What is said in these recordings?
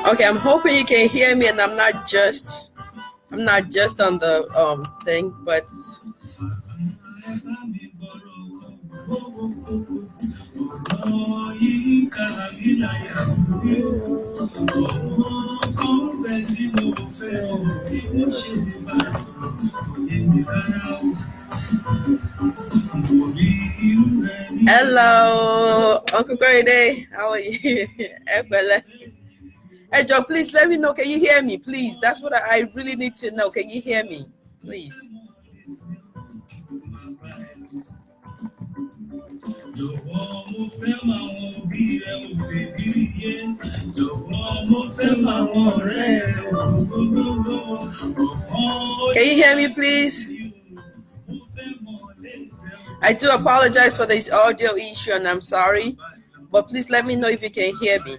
Okay, I'm hoping you can hear me, and I'm not just on the thing, but hello, Uncle Corey. How are you? Hey, Joe, please let me know. Can you hear me, please? That's what I really need to know. Can you hear me, please? Can you hear me, please? I do apologize for this audio issue, and I'm sorry, but please let me know if you can hear me.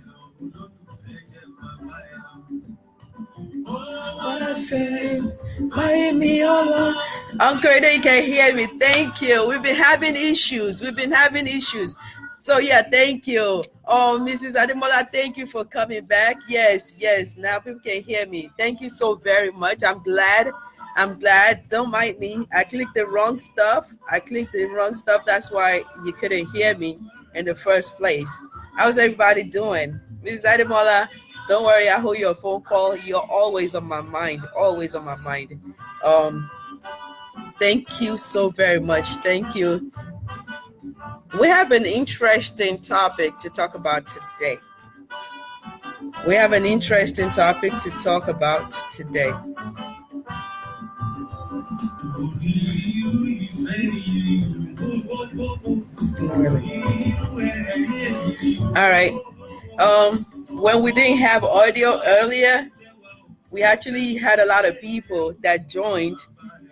Uncle, you can hear me. Thank you. We've been having issues. So yeah, thank you. Oh, Mrs. Ademola, thank you for coming back. Yes. Now people can hear me. Thank you so very much. I'm glad. Don't mind me. I clicked the wrong stuff. That's why you couldn't hear me in the first place. How's everybody doing? Mrs. Ademola, don't worry. I hold your phone call. You're always on my mind. Thank you so very much. Thank you. We have an interesting topic to talk about today. All right. When we didn't have audio earlier, we actually had a lot of people that joined,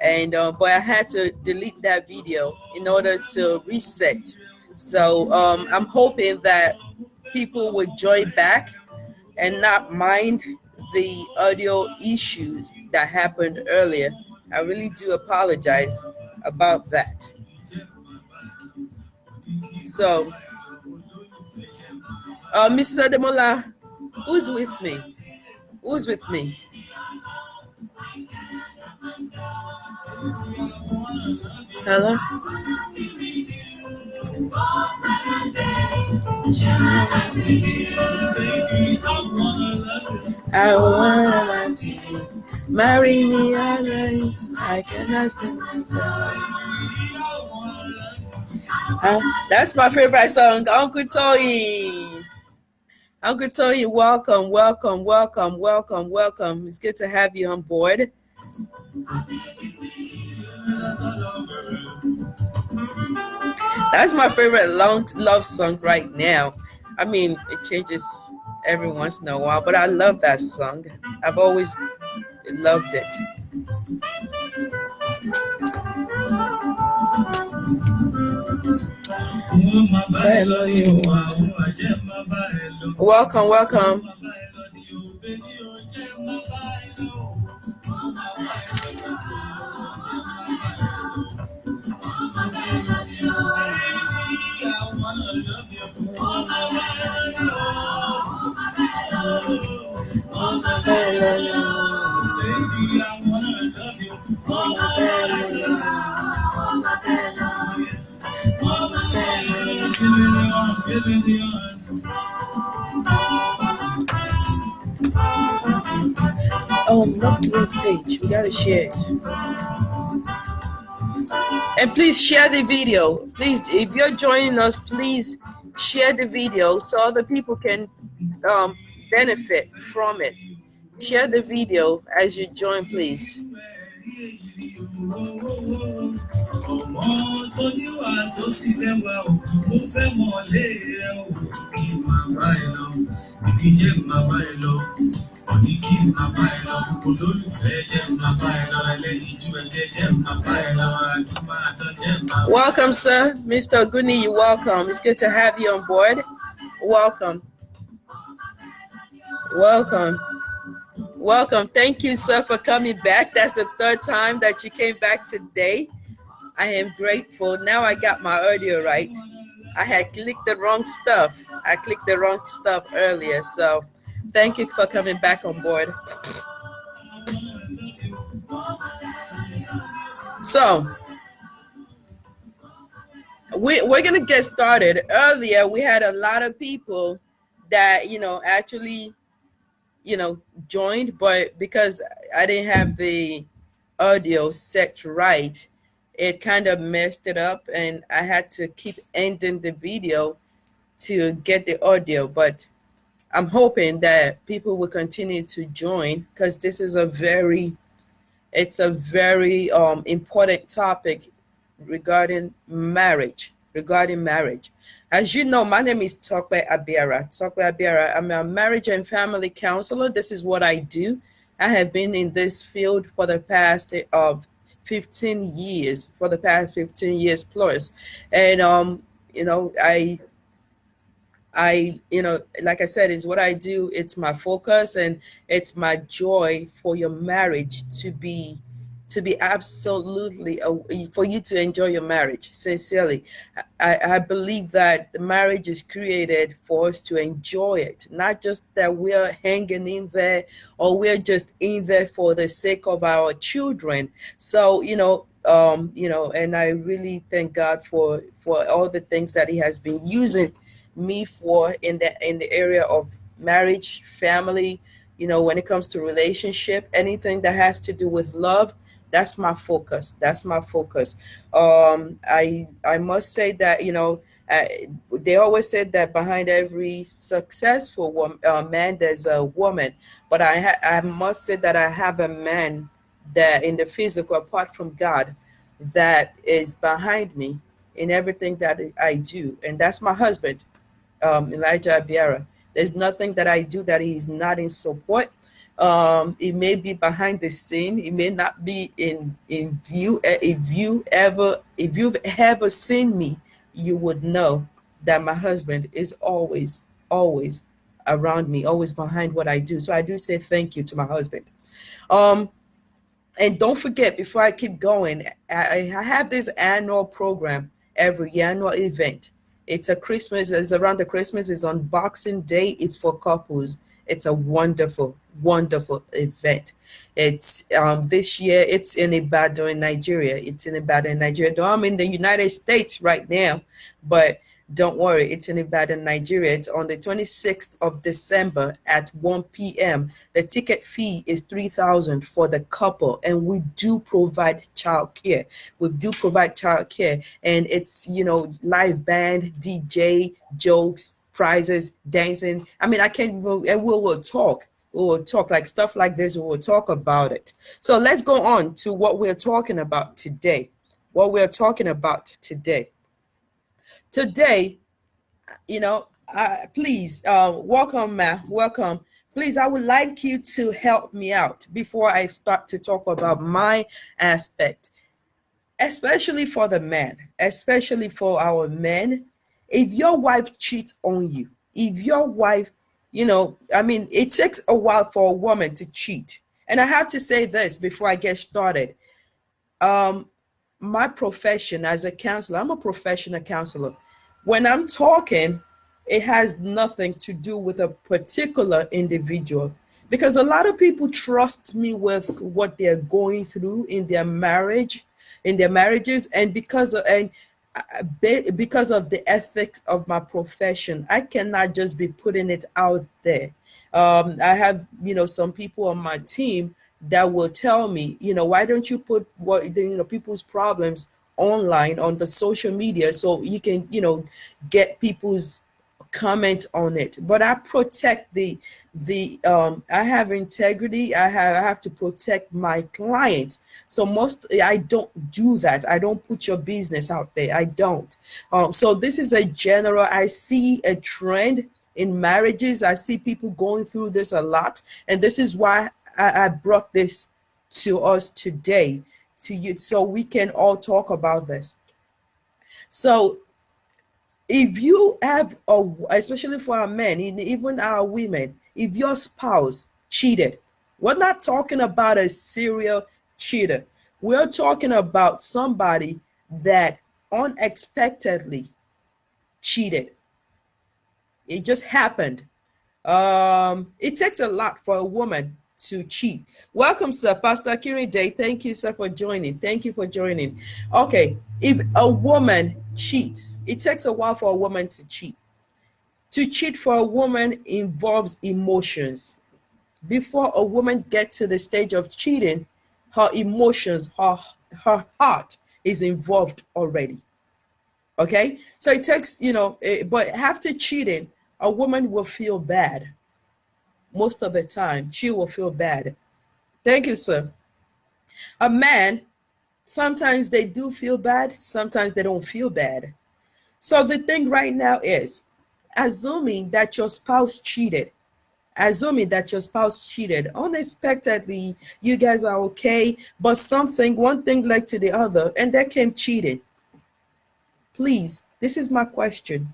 and but I had to delete that video in order to reset. So I'm hoping that people would join back and not mind the audio issues that happened earlier. I really do apologize about that. So, Mrs. Ademola, who's with me? Hello? I wanna marry me, I cannot do myself. That's my favorite song, Uncle Tony. Welcome. It's good to have you on board. That's my favorite love song right now. I mean, it changes every once in a while, but I love that song. I've always loved it. Welcome. Oh, love the page. We gotta share it. And please share the video. Please, if you're joining us, please share the video so other people can benefit from it. Share the video as you join, please. Welcome, sir. Mr. Oguni, you're welcome. It's good to have you on board. Welcome. Thank you, sir, for coming back. That's the third time that you came back today. I am grateful. Now I got my audio right. I had clicked the wrong stuff. I clicked the wrong stuff earlier. So thank you for coming back on board. So we're going to get started. Earlier, we had a lot of people that, actually, joined, but because I didn't have the audio set right, it kind of messed it up, and I had to keep ending the video to get the audio. But I'm hoping that people will continue to join, because this is a very important topic regarding marriage. As you know, my name is Tope Abiara. I'm a marriage and family counselor. This is what I do. I have been in this field for the past 15 years, plus. And like I said, is what I do. It's my focus, and it's my joy for your marriage to be absolutely, for you to enjoy your marriage sincerely. I believe that the marriage is created for us to enjoy it, not just that we're hanging in there, or we're just in there for the sake of our children. So, and I really thank God for all the things that He has been using me for in the area of marriage, family. When it comes to relationship, anything that has to do with love, that's my focus. I must say that, uh, they always said that behind every successful man there's a woman. But I must say that I have a man that, in the physical, apart from God, that is behind me in everything that I do, and that's my husband, Elijah Abiara. There's nothing that I do that he's not in support. It may be behind the scene. It may not be in view. If you've ever seen me, you would know that my husband is always around me, always behind what I do. So I do say thank you to my husband. Um, and don't forget, before I keep going, I have this annual program every year, annual event. It's around the Christmas, it's on Boxing Day, it's for couples. It's a wonderful, wonderful event. It's this year it's in Ibadan, in Nigeria. Though I'm in the United States right now, but don't worry, it's in Ibadan, Nigeria. It's on the 26th of December at 1 p.m. The ticket fee is 3,000 for the couple, and we do provide childcare. And it's, live band, DJ, jokes, prizes, dancing. I mean, I can't even, and we will talk. We will talk like stuff like this. We will talk about it. So let's go on to what we're talking about today. Today, please, welcome, ma. Welcome. Please, I would like you to help me out before I start to talk about my aspect, especially for the men, especially for our men. If your wife cheats on you, if your wife, I mean, it takes a while for a woman to cheat. And I have to say this before I get started. Um, my profession as a counselor, I'm a professional counselor. When I'm talking, it has nothing to do with a particular individual, because a lot of people trust me with what they're going through in their marriages, and because of the ethics of my profession, I cannot just be putting it out there. I have, some people on my team that will tell me, why don't you put people's problems online on the social media, so you can, get people's comment on it. But I protect I have integrity. I have to protect my clients. So I don't do that. I don't put your business out there. I don't. So this is a general. I see a trend in marriages. I see people going through this a lot, and this is why I brought this to us today, to you, so we can all talk about this. So if you have especially for our men, even our women, if your spouse cheated, we're not talking about a serial cheater. We're talking about somebody that unexpectedly cheated. It just happened. It takes a lot for a woman to cheat. Welcome, sir. Pastor Kiri Day. Thank you, sir, for joining. Thank you for joining. Okay, if a woman cheats, it takes a while for a woman to cheat. To cheat for a woman involves emotions. Before a woman gets to the stage of cheating, her emotions, her heart is involved already. Okay, so it takes, but after cheating, a woman will feel bad. Most of the time, she will feel bad. Thank you, sir. A man, sometimes they do feel bad, sometimes they don't feel bad. So the thing right now is, assuming that your spouse cheated, unexpectedly, you guys are okay, but one thing led to the other, and that came cheating. Please, this is my question.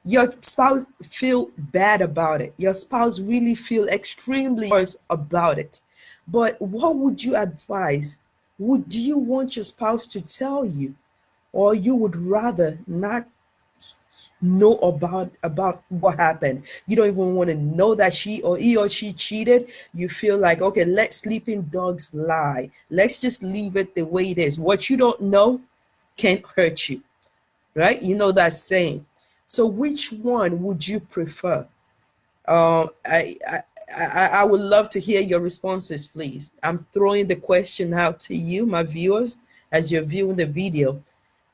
Your spouse feel bad about it. Your spouse really feel extremely worse about it. But what would you advise? Would you want your spouse to tell you, or you would rather not know about what happened? You don't even want to know that he or she cheated. You feel like, okay, let sleeping dogs lie. Let's just leave it the way it is. What you don't know can't hurt you, right? You know that saying. So which one would you prefer? Um, I, I I would love to hear your responses, please. I'm throwing the question out to you, my viewers, as you're viewing the video.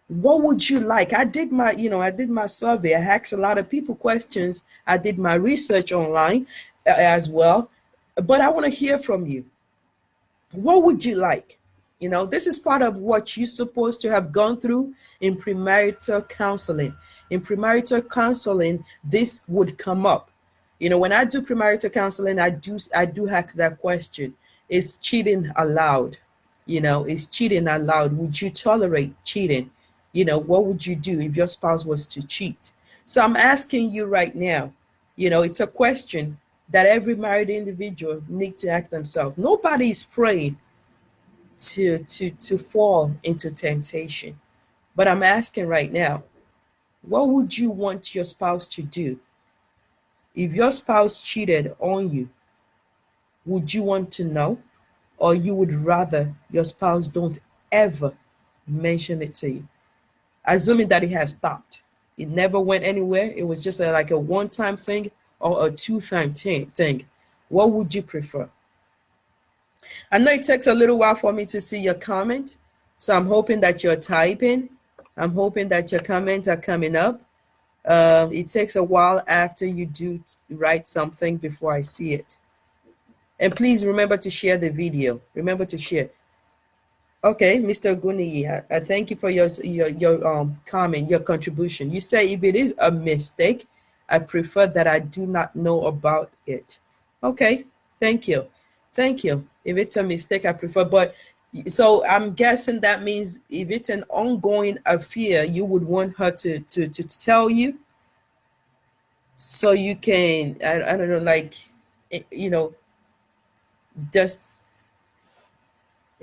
What would you like? I did my survey. I asked a lot of people questions. I did my research online as well. But I want to hear from you. What would you like? This is part of what you're supposed to have gone through in premarital counseling. In premarital counseling, this would come up. When I do premarital counseling, I do ask that question. Is cheating allowed? Is cheating allowed? Would you tolerate cheating? What would you do if your spouse was to cheat? So I'm asking you right now, it's a question that every married individual need to ask themselves. Nobody is praying to fall into temptation. But I'm asking right now, what would you want your spouse to do? If your spouse cheated on you, would you want to know? Or you would rather your spouse don't ever mention it to you? Assuming that it has stopped. It never went anywhere. It was just like a one-time thing or a two-time thing. What would you prefer? I know it takes a little while for me to see your comment, so I'm hoping that you're typing. I'm hoping that your comments are coming up. It takes a while after you do write something before I see it. And please remember to share the video. Remember to share. Okay, Mr. Guni, I thank you for your comment, your contribution. You say if it is a mistake, I prefer that I do not know about it. Okay, thank you. Thank you. If it's a mistake, I prefer. But so I'm guessing that means if it's an ongoing affair, you would want her to tell you so you can, I don't know, like, you know, just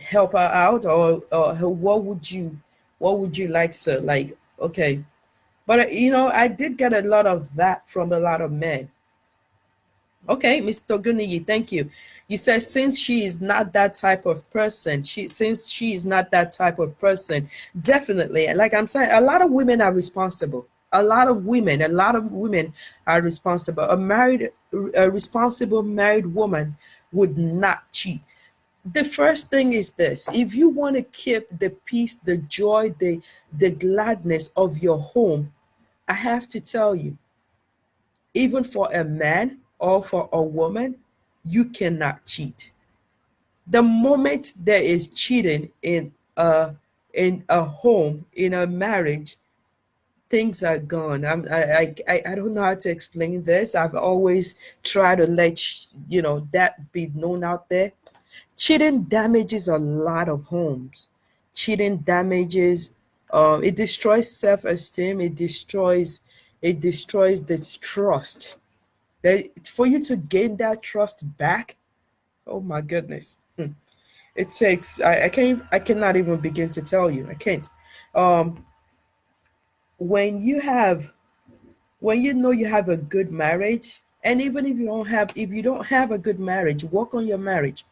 help her out, or what would you like, sir? Like, okay. But I did get a lot of that from a lot of men. Okay, Mr. Guniyi, thank you. You said since she is not that type of person, definitely, like I'm saying, a lot of women are responsible. A responsible married woman would not cheat. The first thing is this: if you want to keep the peace, the joy, the gladness of your home, I have to tell you, even for a man or for a woman, you cannot cheat. The moment there is cheating in a home, in a marriage, things are gone. I don't know how to explain this. I've always tried to let that be known out there. Cheating damages a lot of homes. Cheating damages, it destroys self-esteem. It destroys the trust. For you to gain that trust back, oh my goodness. It takes, I cannot even begin to tell you. I can't. Um, when you have when you know you have a good marriage, and even if you don't have a good marriage, work on your marriage.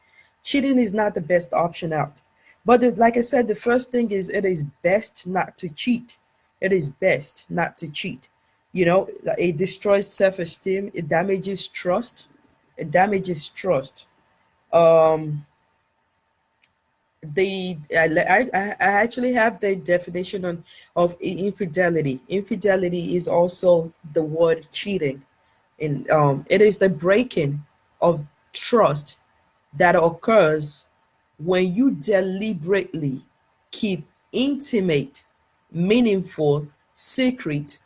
Cheating is not the best option out. But like I said, the first thing is it is best not to cheat. It is best not to cheat. It destroys self-esteem, it damages trust. It damages trust. um I actually have the definition of infidelity. Infidelity is also the word cheating. It is the breaking of trust that occurs when you deliberately keep intimate, meaningful secrets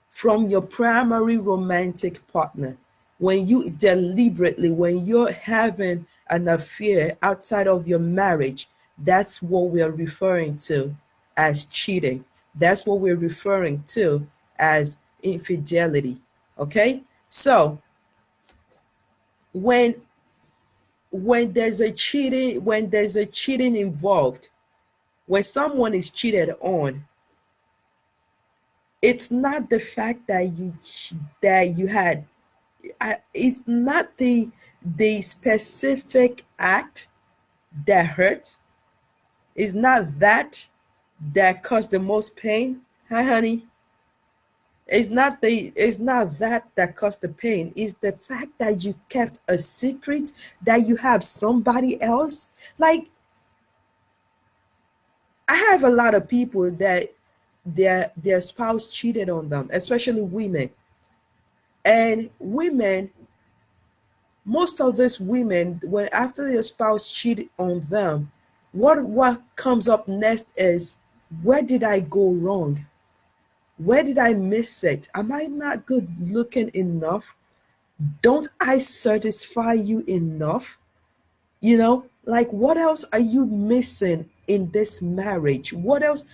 from your primary romantic partner. When you're having an affair outside of your marriage, that's what we're referring to as cheating. That's what we're referring to as infidelity. Okay? So when there's a cheating involved, when someone is cheated on, it's not the fact that you had it's not the specific act that hurt. It's not that caused the most pain. Hi, honey. It's not that caused the pain. It's the fact that you kept a secret, that you have somebody else. Like, I have a lot of people that their spouse cheated on them, especially women. And women, most of these women, when after their spouse cheated on them, what comes up next is, where did I go wrong? Where did I miss it? Am I not good looking enough? Don't I satisfy you enough? Like, what else are you missing in this marriage? What else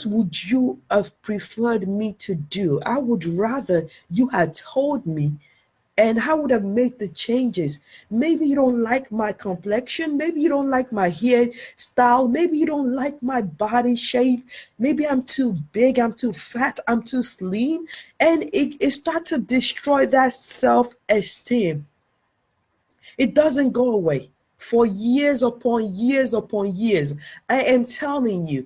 would you have preferred me to do? I would rather you had told me, and I would have made the changes. Maybe you don't like my complexion. Maybe you don't like my hair style. Maybe you don't like my body shape. Maybe I'm too big. I'm too fat. I'm too slim. And it starts to destroy that self-esteem. It doesn't go away for years upon years upon years. I am telling you,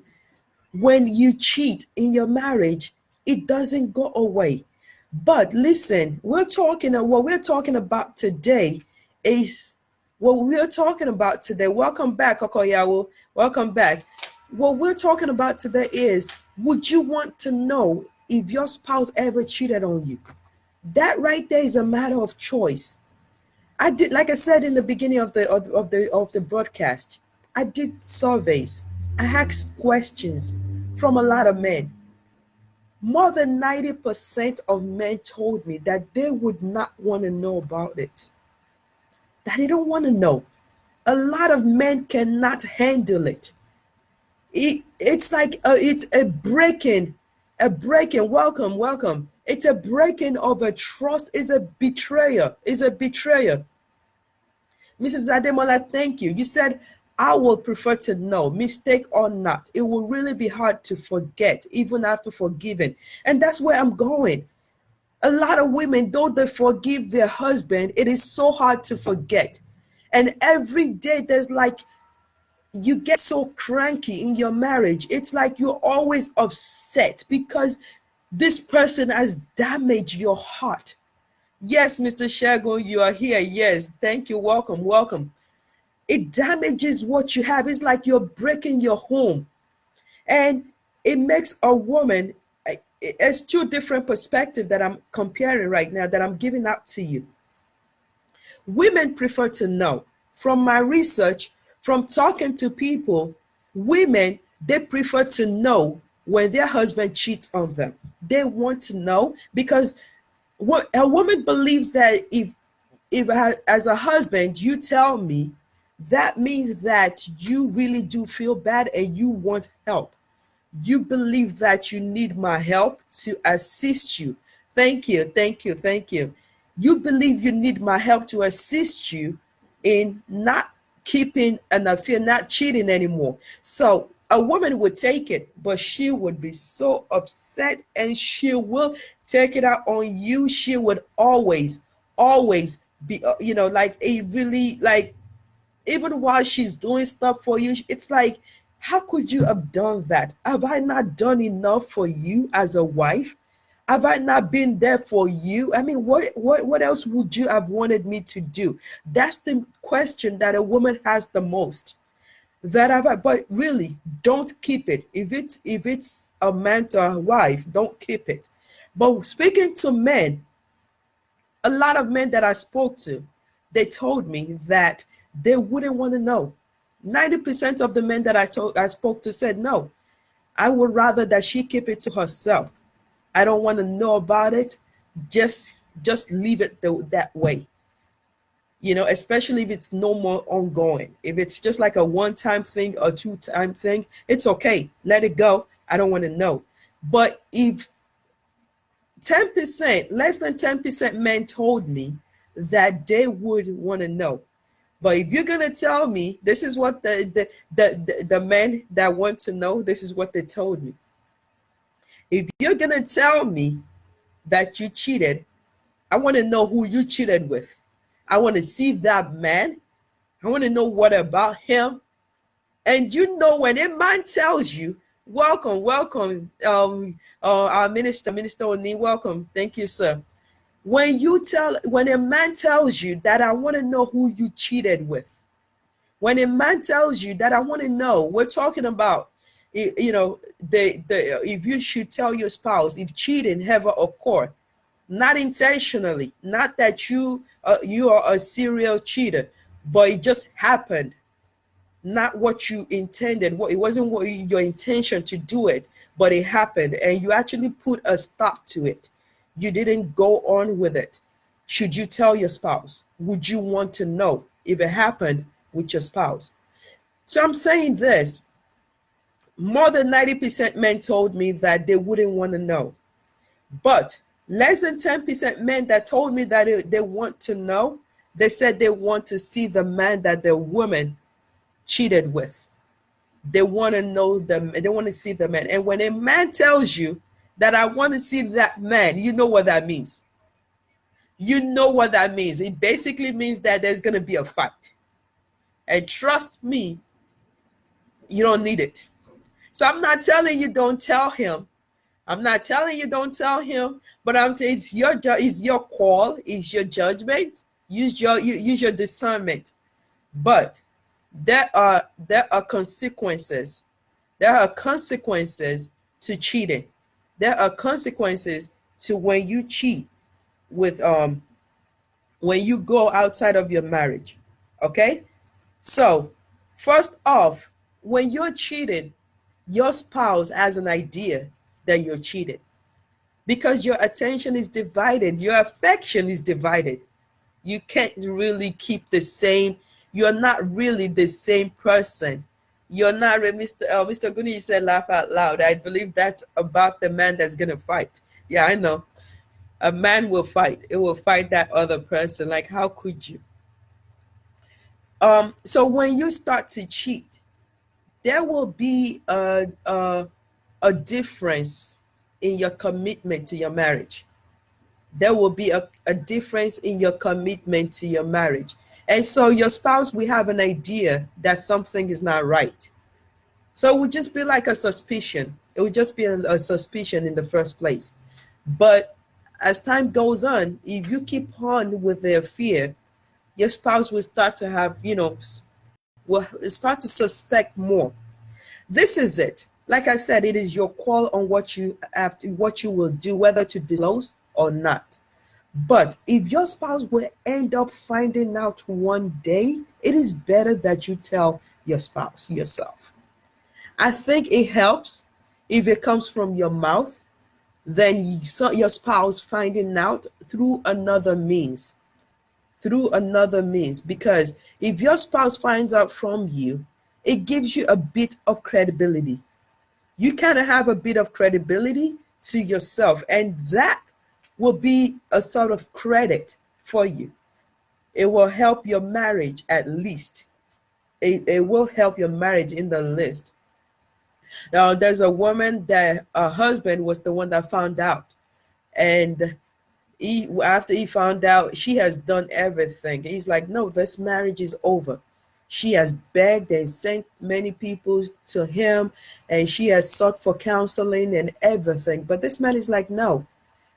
when you cheat in your marriage, it doesn't go away. But listen, what we're talking about today is what we're talking about today. Welcome back, Okoyawo. Welcome back. What we're talking about today is, would you want to know if your spouse ever cheated on you? That right there is a matter of choice. I did, like I said in the beginning of the broadcast, I did surveys. I asked questions from a lot of men. More than 90% of men told me that they would not want to know about it. That they don't want to know. A lot of men cannot handle it. It's like it's a breaking. Welcome, welcome. It's a breaking of a trust. Is a betrayer. Is a betrayer. Mrs. Ademola, thank you. You said, I would prefer to know, mistake or not. It will really be hard to forget, even after forgiving. And that's where I'm going. A lot of women, though they forgive their husband, it is so hard to forget. And every day there's like, you get so cranky in your marriage. It's like you're always upset because this person has damaged your heart. Yes, Mr. Shago, you are here. Yes, thank you. Welcome, welcome. It damages what you have. It's like you're breaking your home. And it makes a woman, it's two different perspectives that I'm comparing right now, that I'm giving out to you. Women prefer to know. From my research, from talking to people, women, they prefer to know when their husband cheats on them. They want to know because what a woman believes that if as a husband you tell me, that means that you really do feel bad and you want help. You believe that you need my help to assist you. Thank you, thank you, thank you. You believe you need my help to assist you in not keeping an affair, not cheating anymore. So A woman would take it, but she would be so upset and she will take it out on you. She would always be, like a really, like, even while she's doing stuff for you, it's like, how could you have done that? Have I not done enough for you as a wife? Have I not been there for you? I mean, what else would you have wanted me to do? That's the question that a woman has the most. That have I, but really, don't keep it. If it's a man to a wife, don't keep it. But speaking to men, a lot of men that I spoke to, they told me that they wouldn't want to know. 90% of the men that I spoke to said no. I would rather that she keep it to herself. I don't want to know about it. Just leave it that way. Especially if it's no more ongoing. If it's just like a one-time thing or two-time thing, it's okay. Let it go. I don't want to know. But if 10%, less than 10% men told me that they would want to know. But if you're gonna tell me this is what the men that want to know, this is what they told me. If you're gonna tell me that you cheated, I want to know who you cheated with. I want to see that man. I want to know what about him. And when a man tells you, welcome, welcome, our Minister Oni, welcome. Thank you, sir. When a man tells you that I want to know who you cheated with, when a man tells you that I want to know, we're talking about, if you should tell your spouse if cheating ever occurred, not intentionally, not that you are a serial cheater, but it just happened, not what you intended. It wasn't what your intention to do it, but it happened, and you actually put a stop to it. You didn't go on with it. Should you tell your spouse? Would you want to know if it happened with your spouse? So I'm saying this. More than 90% men told me that they wouldn't want to know. But less than 10% men that told me that they want to know, they said they want to see the man that the woman cheated with. They want to know them. They want to see the man. And when a man tells you that I want to see that man, you know what that means. You know what that means. It basically means that there's going to be a fight. And trust me, you don't need it. So I'm not telling you don't tell him. I'm not telling you don't tell him, but I'm saying it's your call, it's your judgment. Use your discernment. But there are consequences. There are consequences to cheating. There are consequences to when you cheat with when you go outside of your marriage. Okay? So, first off, when you're cheating, your spouse has an idea that you're cheating because your attention is divided, your affection is divided. You can't really keep the same. You're not really the same person. You're not Mr. Guni said laugh out loud. I believe that's about the man that's gonna fight. Yeah, I know. A man will fight. It will fight that other person. Like, how could you? So when you start to cheat, there will be a difference in your commitment to your marriage. There will be a difference in your commitment to your marriage. And so your spouse will have an idea that something is not right. So it would just be like a suspicion. It would just be a suspicion in the first place. But as time goes on, if you keep on with their fear, your spouse will start to have, will start to suspect more. This is it. Like I said, it is your call on what you will do, whether to disclose or not. But if your spouse will end up finding out one day, it is better that you tell your spouse yourself. I think it helps if it comes from your mouth than your spouse finding out through another means. Through another means. Because if your spouse finds out from you, it gives you a bit of credibility. You kind of have a bit of credibility to yourself, and that will be a sort of credit for you. It will help your marriage at least. It will help your marriage in the list. Now, there's a woman that her husband was the one that found out, and after he found out, she has done everything. He's like, no, this marriage is over. She has begged and sent many people to him, and she has sought for counseling and everything. But this man is like, no.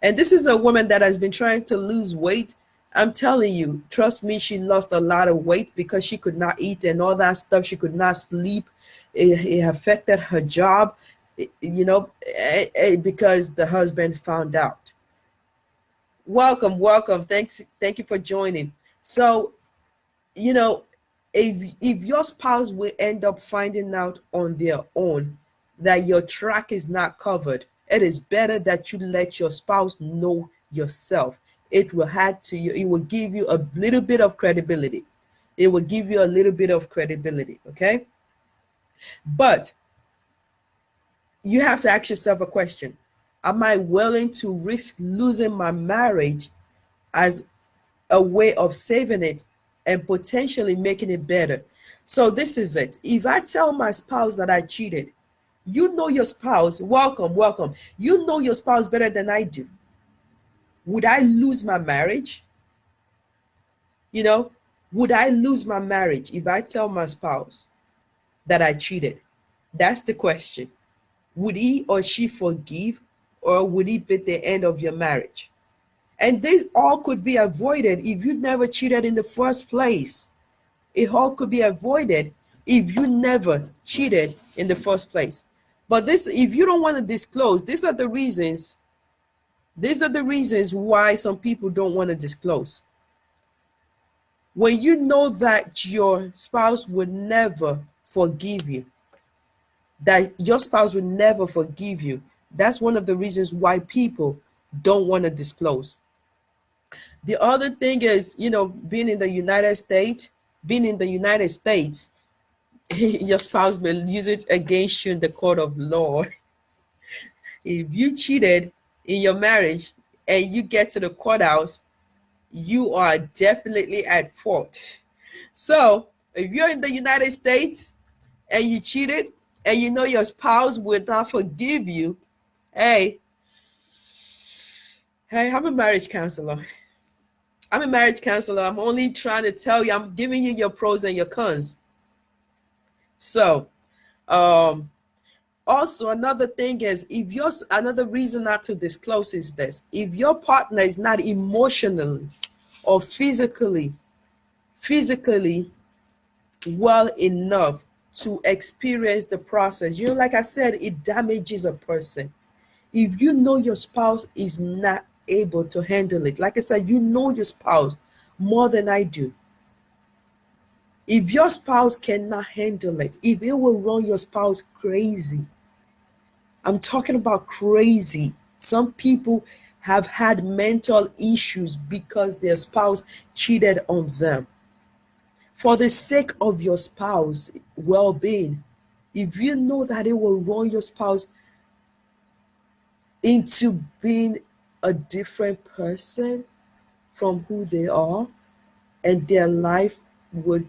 And this is a woman that has been trying to lose weight. I'm telling you, trust me, she lost a lot of weight because she could not eat and all that stuff. She could not sleep. It affected her job, because the husband found out. Welcome, welcome. Thank you for joining. So, you know, if your spouse will end up finding out on their own that your track is not covered, it is better that you let your spouse know yourself. It will add to you, it will give you a little bit of credibility. It will give you a little bit of credibility, okay? But you have to ask yourself a question. Am I willing to risk losing my marriage as a way of saving it and potentially making it better? So this is it. If I tell my spouse that I cheated, you know your spouse, welcome, welcome. You know your spouse better than I do. Would I lose my marriage? You know, would I lose my marriage if I tell my spouse that I cheated? That's the question. Would he or she forgive, or would it be the end of your marriage? And this all could be avoided if you never cheated in the first place. It all could be avoided if you never cheated in the first place. But this, if you don't want to disclose, these are the reasons. These are the reasons why some people don't want to disclose. When you know that your spouse would never forgive you, that's one of the reasons why people don't want to disclose. The other thing is, being in the United States, your spouse will use it against you in the court of law. If you cheated in your marriage and you get to the courthouse, you are definitely at fault. So if you're in the United States and you cheated and you know your spouse will not forgive you, hey, I'm a marriage counselor. I'm only trying to tell you, I'm giving you your pros and your cons. So, also another thing is, if you're another reason not to disclose is this: if your partner is not emotionally or physically well enough to experience the process, like I said, it damages a person. If you know your spouse is not able to handle it, like I said, you know your spouse more than I do. If your spouse cannot handle it, if it will run your spouse crazy, I'm talking about crazy. Some people have had mental issues because their spouse cheated on them. For the sake of your spouse well-being, if you know that it will run your spouse into being a different person from who they are, and their life will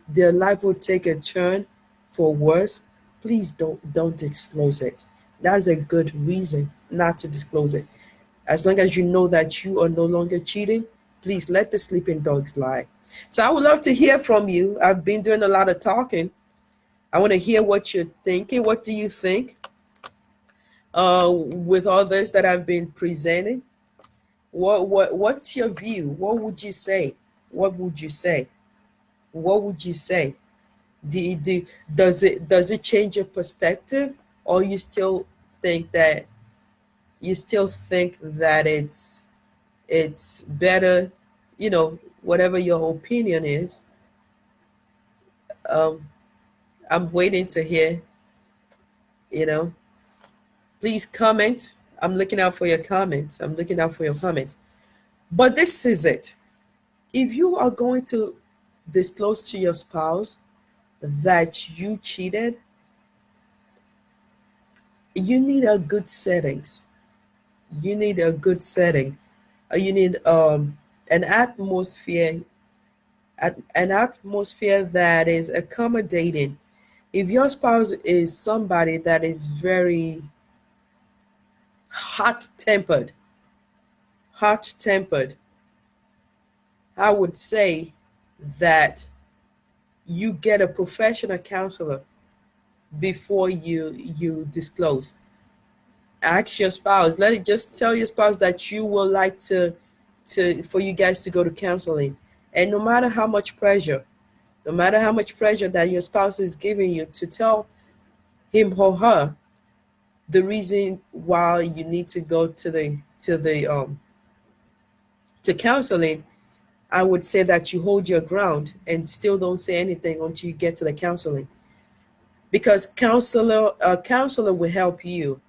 take a turn for worse, please don't disclose it. That's a good reason not to disclose it. As long as you know that you are no longer cheating, please let the sleeping dogs lie. So I would love to hear from you. I've been doing a lot of talking. I want to hear what you're thinking. What do you think with all this that I've been presenting? What's your view? What would you say? What would you say? What would you say? Does it change your perspective, or you still think that it's better, whatever your opinion is. um I'm waiting to hear. you know Please comment. I'm looking out for your comments. But this is it. If you are going to disclose to your spouse that you cheated, you need a good settings. You need a good setting. You need an atmosphere, that is accommodating. If your spouse is somebody that is very hot-tempered, hot-tempered, I would say that you get a professional counselor before you disclose. Ask your spouse. Let it just tell your spouse that you would like to for you guys to go to counseling. And no matter how much pressure that your spouse is giving you to tell him or her the reason why you need to go to counseling, I would say that you hold your ground and still don't say anything until you get to the counseling, because counselor will help you.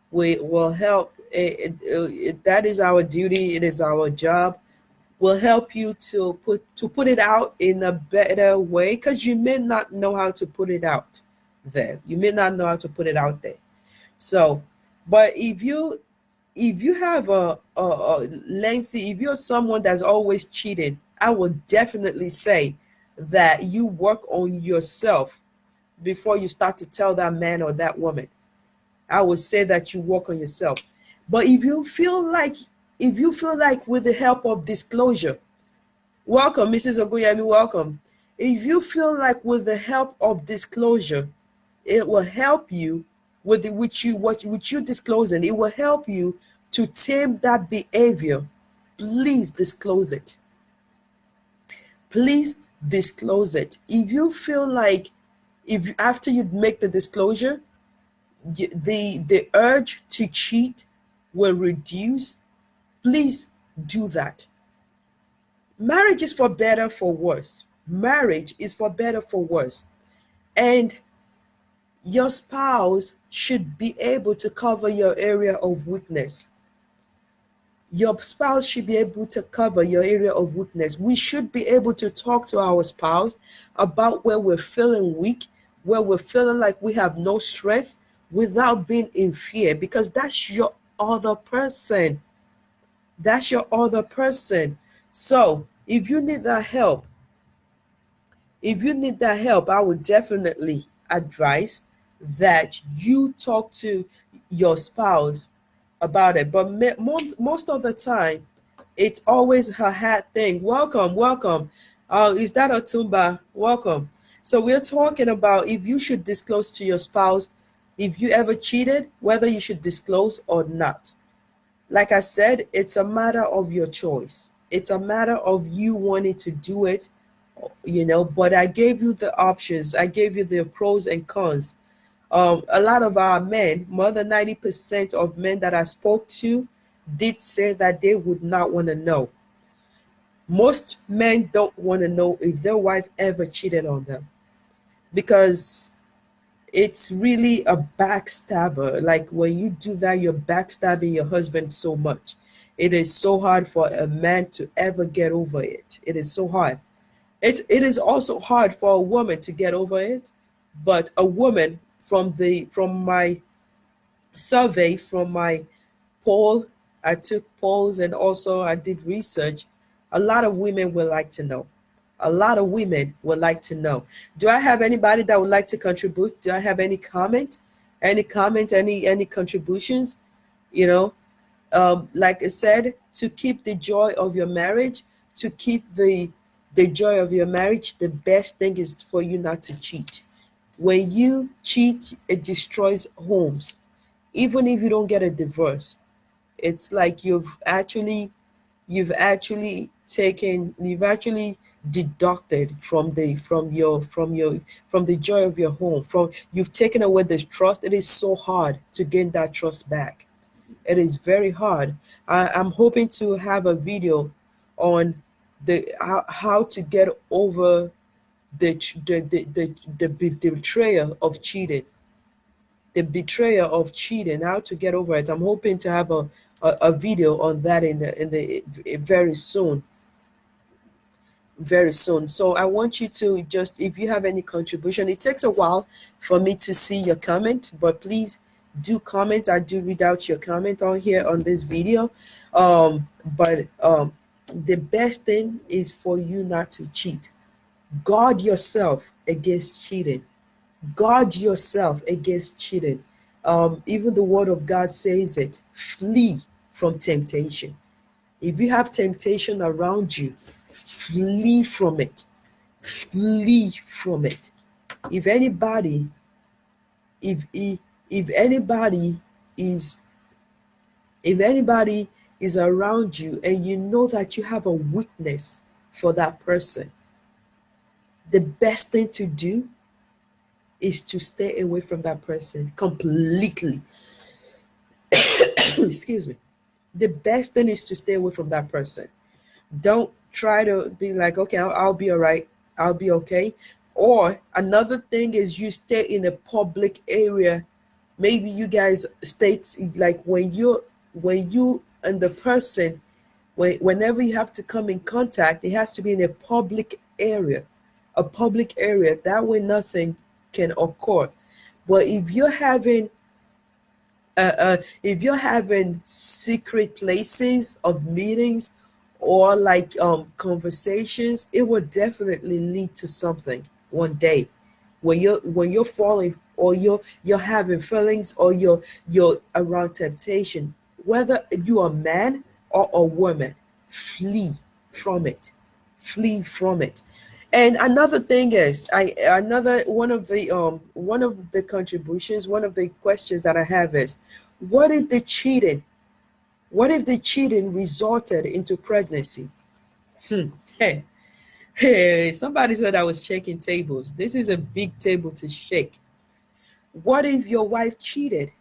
We will help. That is our duty. It is our job. Will help you to put it out in a better way, because you may not know how to put it out there. You may not know how to put it out there. So, but if you have a lengthy, if you're someone that's always cheating, I would definitely say that you work on yourself before you start to tell that man or that woman. I would say that you work on yourself. But if you feel like with the help of disclosure, welcome, Mrs. Ogunyemi, welcome. If you feel like with the help of disclosure, it will help you with the, which you disclosing, it will help you to tame that behavior. Please disclose it. Please disclose it. If you feel like, if after you make the disclosure, the urge to cheat will reduce, please do that. Marriage is for better, for worse. Marriage is for better, for worse. And your spouse should be able to cover your area of weakness. Your spouse should be able to cover your area of weakness. We should be able to talk to our spouse about where we're feeling weak, where we're feeling like we have no strength, without being in fear, because that's your other person. That's your other person. So if you need that help, I would definitely advise that you talk to your spouse about it. But most of the time, it's always her hat thing. Welcome, welcome. Is that Otumba? Welcome. So we're talking about if you should disclose to your spouse if you ever cheated, whether you should disclose or not. Like I said, it's a matter of your choice. It's a matter of you wanting to do it, but I gave you the options. I gave you the pros and cons. A lot of our men, more than 90% of men that I spoke to, did say that they would not want to know. Most men don't want to know if their wife ever cheated on them, because it's really a backstabber. Like when you do that, you're backstabbing your husband so much. It is so hard for a man to ever get over it. It is so hard. It is also hard for a woman to get over it. But a woman, from my survey, from my poll, I took polls and also I did research. A lot of women would like to know. A lot of women would like to know. Do I have anybody that would like to contribute? Do I have any comment? Any contributions? You know, like I said, to keep the joy of your marriage, to keep the joy of your marriage, the best thing is for you not to cheat. When you cheat, it destroys homes. Even if you don't get a divorce, it's like you've actually deducted from the joy of your home. From You've taken away this trust. It is so hard to gain that trust back. It is very hard. I'm hoping to have a video on the how to get over the betrayal of cheating, how to get over it. I'm hoping to have a video on that in the very soon, very soon. So I want you to just, if you have any contribution, it takes a while for me to see your comment, but please do comment. I do read out your comment on here on this video. But the best thing is for you not to cheat. Guard yourself against cheating. Guard yourself against cheating. Even the word of God says it, flee from temptation. If you have temptation around you, flee from it. Flee from it. If anybody, if if anybody is if anybody is around you and you know that you have a weakness for that person, the best thing to do is to stay away from that person completely. Excuse me. The best thing is to stay away from that person. Don't try to be like, okay, I'll be all right. I'll be okay. Or another thing is you stay in a public area. Maybe you guys states like when you and the person, whenever you have to come in contact, it has to be in a public area. A public area. That way nothing can occur. But if you're having secret places of meetings or like conversations, it will definitely lead to something one day. When you're falling or you're having feelings or you're around temptation, whether you're a man or a woman, flee from it. Flee from it. And another thing is, I another one of the contributions, one of the questions that I have is, what if the cheating, what if the cheating resulted into pregnancy? Hey, hey, somebody said I was shaking tables. This is a big table to shake. What if your wife cheated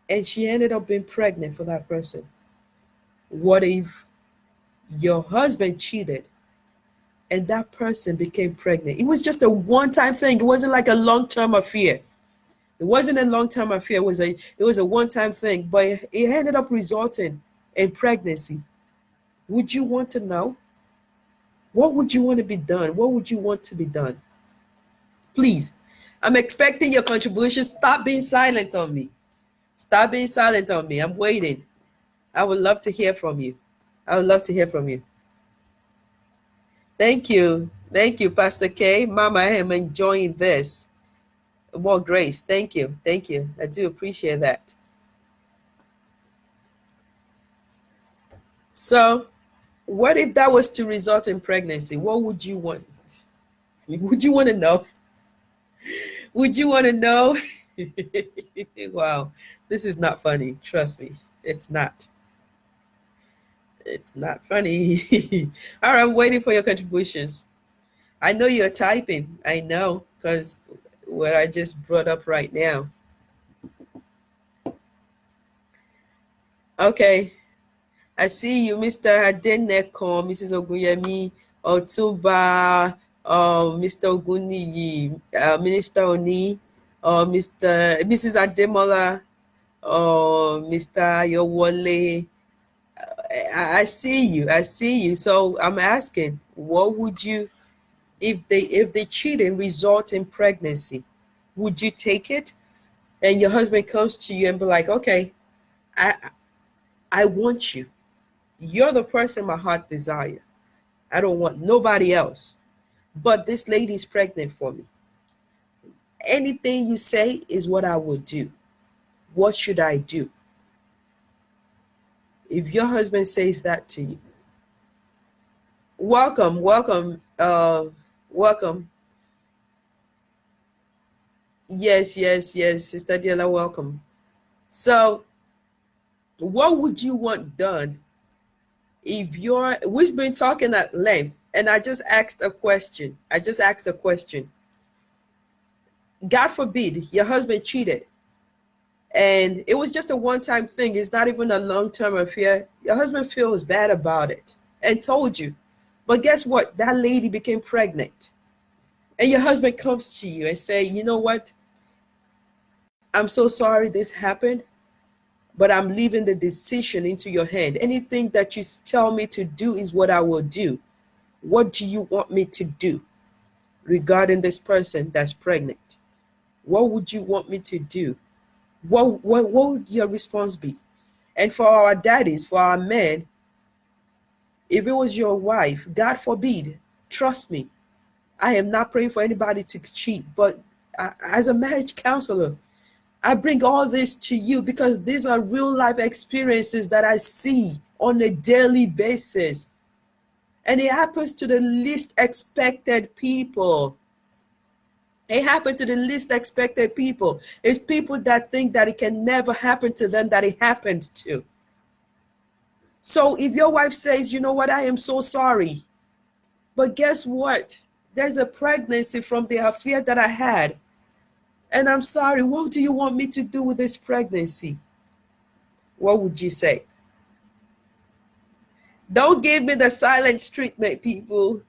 and she ended up being pregnant for that person? What if your husband cheated and that person became pregnant? It was just a one-time thing. It wasn't like a long-term affair. It wasn't a long-term affair. It was a one-time thing, but it ended up resulting in pregnancy. Would you want to know? What would you want to be done? What would you want to be done? Please, I'm expecting your contribution. Stop being silent on me. Stop being silent on me. I'm waiting. I would love to hear from you. I would love to hear from you. Thank you. Thank you, Pastor K. Mama, I am enjoying this. More grace. Thank you. Thank you. I do appreciate that. So, what if that was to result in pregnancy? What would you want? Would you want to know? Would you want to know? Wow, this is not funny. Trust me, it's not. It's not funny. All right, I'm waiting for your contributions. I know you're typing. I know, because what I just brought up right now. Okay, I see you, Mr. Adeneko, Mrs. Oguyemi, Otumba, Mr. Oguniyi, Minister Oni, Mrs. Ademola, Mr. Yowole. I see you. I see you. So I'm asking, what would you, if the cheating result in pregnancy, would you take it? And your husband comes to you and be like, okay, I I want you. You're the person my heart desire. I don't want nobody else. But this lady is pregnant for me. Anything you say is what I will do. What should I do? If your husband says that to you, welcome, welcome, welcome. Yes, yes, yes, Sister Diela, welcome. So, what would you want done if we've been talking at length, and I just asked a question. I just asked a question. God forbid your husband cheated and it was just a one-time thing. It's not even a long-term affair. Your husband feels bad about it and told you. But guess what? That lady became pregnant. And your husband comes to you and say, you know what? I'm so sorry this happened, but I'm leaving the decision into your hand. Anything that you tell me to do is what I will do. What do you want me to do regarding this person that's pregnant? What would you want me to do? What would your response be? And for our daddies, for our men, if it was your wife, God forbid, trust me, I am not praying for anybody to cheat, but as a marriage counselor, I bring all this to you because these are real life experiences that I see on a daily basis. And it happens to the least expected people. It happened to the least expected people. It's people that think that it can never happen to them that it happened to. So if your wife says, you know what, I am so sorry, but guess what? There's a pregnancy from the affair that I had, and I'm sorry, what do you want me to do with this pregnancy? What would you say? Don't give me the silent treatment, people.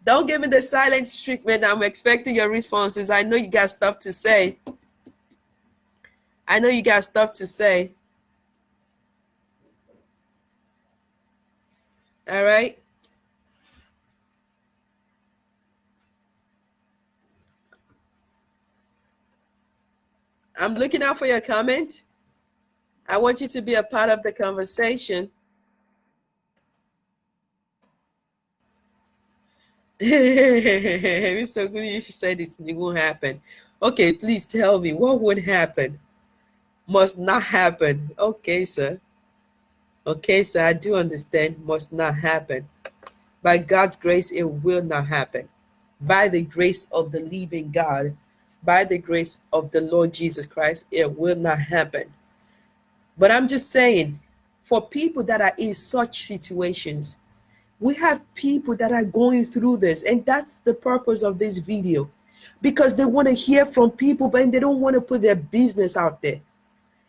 Don't give me the silent treatment. I'm expecting your responses. I know you got stuff to say. I know you got stuff to say. All right. I'm looking out for your comment. I want you to be a part of the conversation. Mr. Guni, she said it won't happen. Okay, please tell me what would happen. Must not happen. Okay, sir. Okay, sir, I do understand. Must not happen. By God's grace, it will not happen. By the grace of the living God, by the grace of the Lord Jesus Christ, it will not happen. But I'm just saying, for people that are in such situations, we have people that are going through this, and that's the purpose of this video, because they want to hear from people, but they don't want to put their business out there.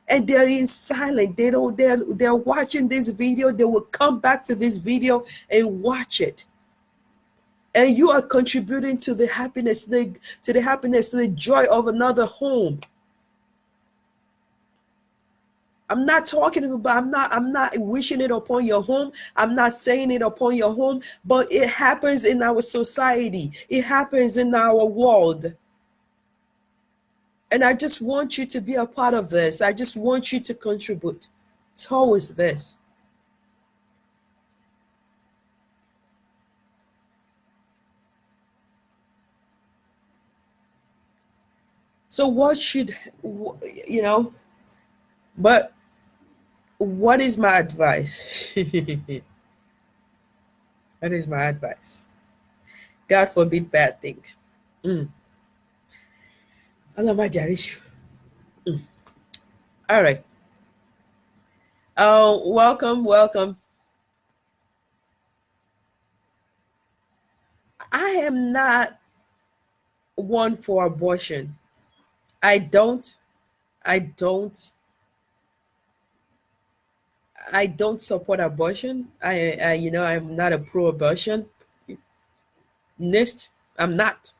And they're in silence. They're watching this video. They will come back to this video and watch it. And you are contributing to the happiness, to the joy of another home. I'm not talking about, I'm not wishing it upon your home. I'm not saying it upon your home, but it happens in our society. It happens in our world. And I just want you to be a part of this. I just want you to contribute towards this. So what should, but what is my advice? What is my advice? God forbid bad things. Allah my jarish. All right. Oh, welcome. I am not one for abortion. I don't I don't I don't support abortion. I'm not a pro-abortion nist. I'm not,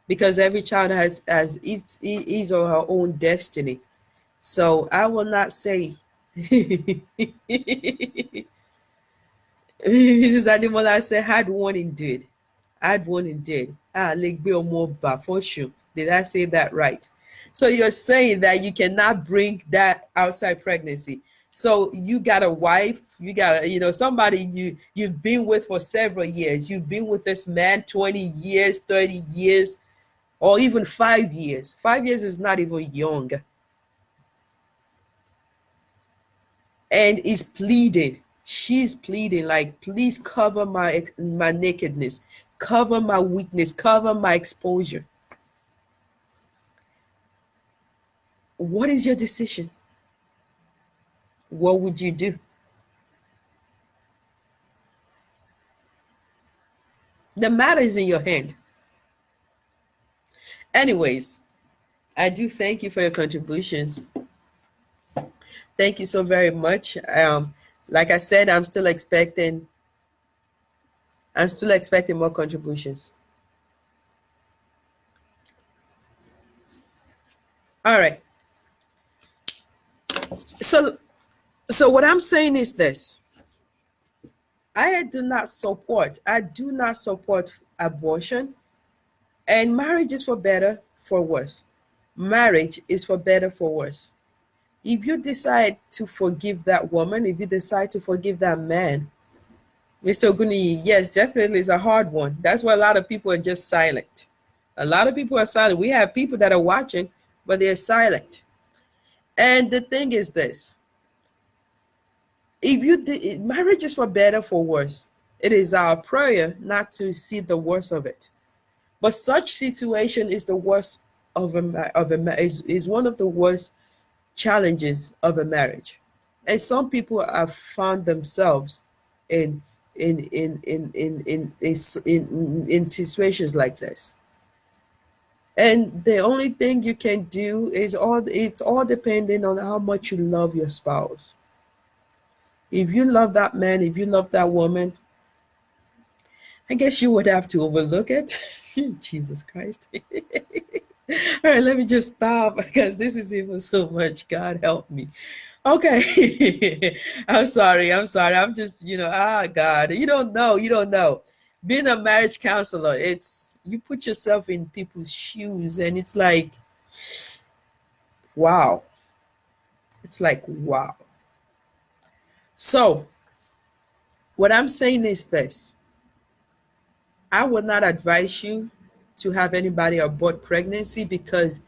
because every child has its his or her own destiny. So I will not say. Mrs. Ademola said, "Had one indeed, had one indeed." Ah, legbe omo ba for sure. Did I say that right? So you're saying that you cannot bring that outside pregnancy. So you got a wife, you got somebody you've been with for several years. You've been with this man 20 years, 30 years, or even 5 years. 5 years is not even young. And is pleading. She's pleading like, please cover my nakedness, cover my weakness, cover my exposure. What is your decision? What would you do? The matter is in your hand. Anyways, I do thank you for your contributions. Thank you so very much. Like I said, I'm still expecting more contributions. All right. So what I'm saying is this. I do not support abortion, and marriage is for better, for worse. Marriage is for better, for worse. If you decide to forgive that woman, if you decide to forgive that man, Mr. Oguni, yes, definitely is a hard one. That's why a lot of people are just silent. A lot of people are silent. We have people that are watching, but they're silent. And the thing is this: if marriage is for better, for worse. It is our prayer not to see the worst of it. But such situation is the worst is one of the worst challenges of a marriage. And some people have found themselves in in situations like this. And the only thing you can do is it's all depending on how much you love your spouse. If you love that man, if you love that woman, I guess you would have to overlook it. Jesus Christ. All right, let me just stop because this is even so much. God help me. Okay. I'm sorry. I'm sorry. I'm just, God, you don't know. You don't know. Being a marriage counselor, it's you put yourself in people's shoes and it's like, wow. It's like, wow. So, what I'm saying is this: I would not advise you to have anybody abort pregnancy because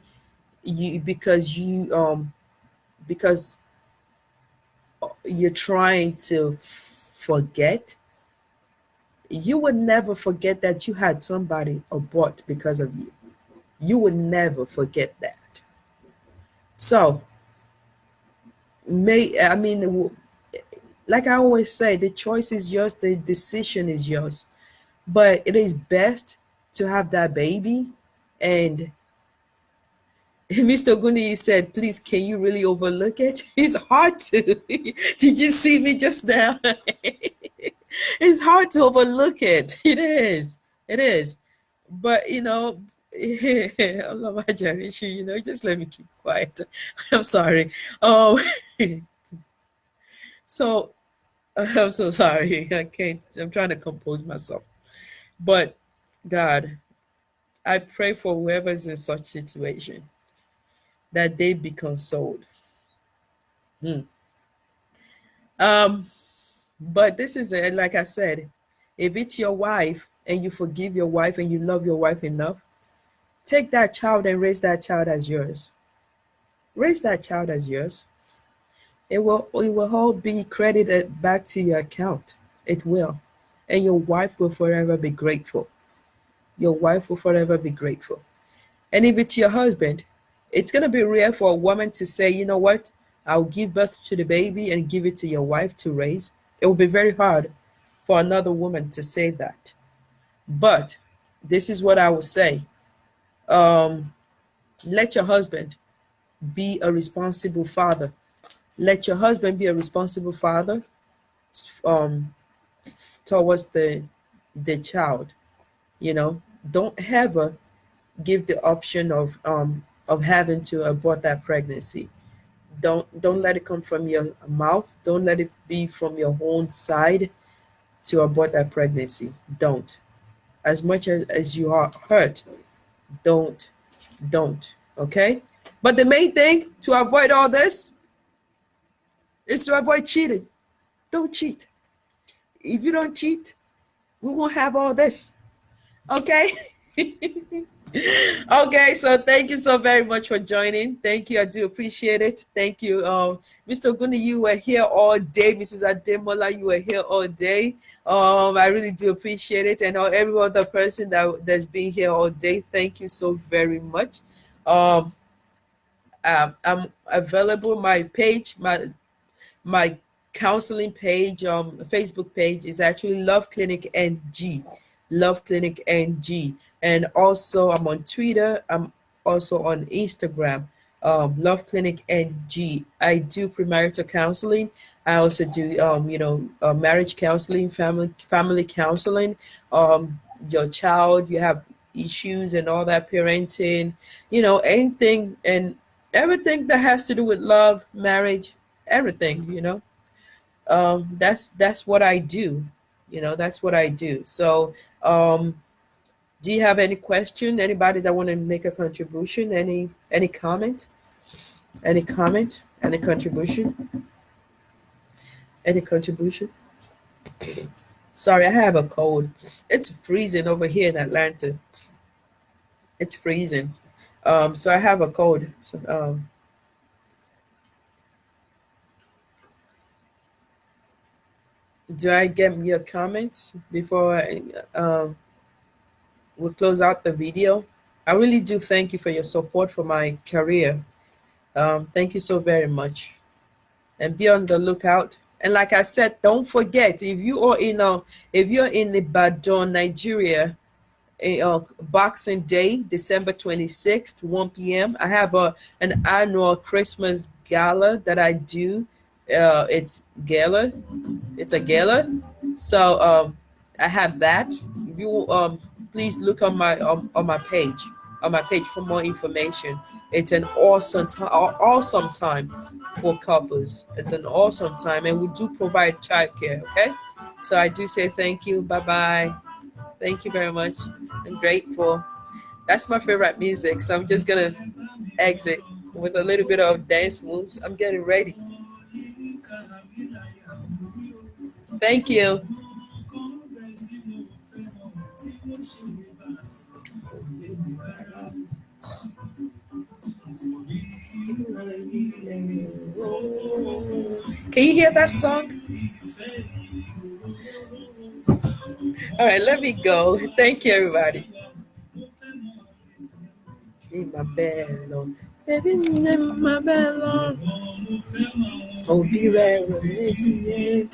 you're trying to forget. You would never forget that you had somebody abort because of you. You would never forget that. So, like I always say, the choice is yours, the decision is yours. But it is best to have that baby. And Mr. Guni said, please, can you really overlook it? It's hard to. Did you see me just now? It's hard to overlook it. It is. It is. But, I love my generation, just let me keep quiet. I'm sorry. Um, so, I'm so sorry. I can't, I'm trying to compose myself. But, God, I pray for whoever's in such situation that they be consoled. Hmm. Um, but this is it. Like I said, if it's your wife and you forgive your wife and you love your wife enough, take that child and raise that child as yours. Raise that child as yours. It will all be credited back to your account. It will. And your wife will forever be grateful. Your wife will forever be grateful. And if it's your husband, it's going to be rare for a woman to say, you know what, I'll give birth to the baby and give it to your wife to raise. It will be very hard for another woman to say that. But this is what I would say: um, let your husband be a responsible father. Let your husband be a responsible father um, towards the child. Don't ever give the option of having to abort that pregnancy. Don't let it come from your mouth. Don't let it be from your own side to abort that pregnancy. Don't. As much as you are hurt, don't. Don't. Okay? But the main thing to avoid all this is to avoid cheating. Don't cheat. If you don't cheat, we won't have all this. Okay? Okay, so thank you so very much for joining. Thank you. I do appreciate it. Thank you. Mr. Guni, you were here all day. Mrs. Ademola, you were here all day. I really do appreciate it. And every other person that's been here all day, thank you so very much. Um, I'm available. My page, my counseling page, Facebook page is actually Love Clinic NG. Love Clinic NG. And also I'm on Twitter. I'm also on Instagram. Love Clinic NG. I do premarital counseling. I also do marriage counseling, family counseling. Your child, you have issues and all that, parenting, anything and everything that has to do with love, marriage, everything. That's what I do. That's what I do. So do you have any question? Anybody that want to make a contribution? Any comment? Any contribution? Any contribution? Sorry, I have a cold. It's freezing over here in Atlanta. It's freezing. So I have a cold. So, do I get your comments before we close out the video? I really do thank you for your support for my career. Thank you so very much. And be on the lookout. And like I said, don't forget if you're in Ibadan, Nigeria, Boxing Day, December 26th, 1 p.m. I have an annual Christmas gala that I do. It's gala. It's a gala. So I have that. If you please look on my page for more information. It's an awesome time for couples. It's an awesome time, and we do provide childcare. Okay, so I do say thank you. Bye bye. Thank you very much. I'm grateful. That's my favorite music. So I'm just gonna exit with a little bit of dance moves. I'm getting ready. Thank you. Can you hear that song? All right, let me go. Thank you, everybody. In my bed, Lord. Baby, in my bed, Lord. Òbí rẹ̀ rò lébi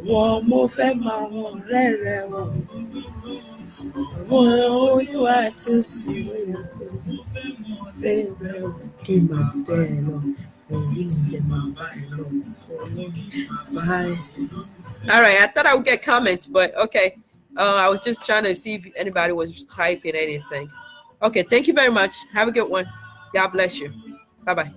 wọ́n mo fẹ́ máa wọ̀n rẹ́rẹ́ wọ̀n. Wọ́n olúwa tó sì wọ́n bẹ́ẹ̀ rẹ̀ kí n máa bẹ́ẹ̀ lọ. Òbí mi máa bá ẹ lọ. Bye. All right, I thought I would get comments, but okay. I was just trying to see if anybody was typing anything. Okay, thank you very much. Have a good one. God bless you. Bye bye.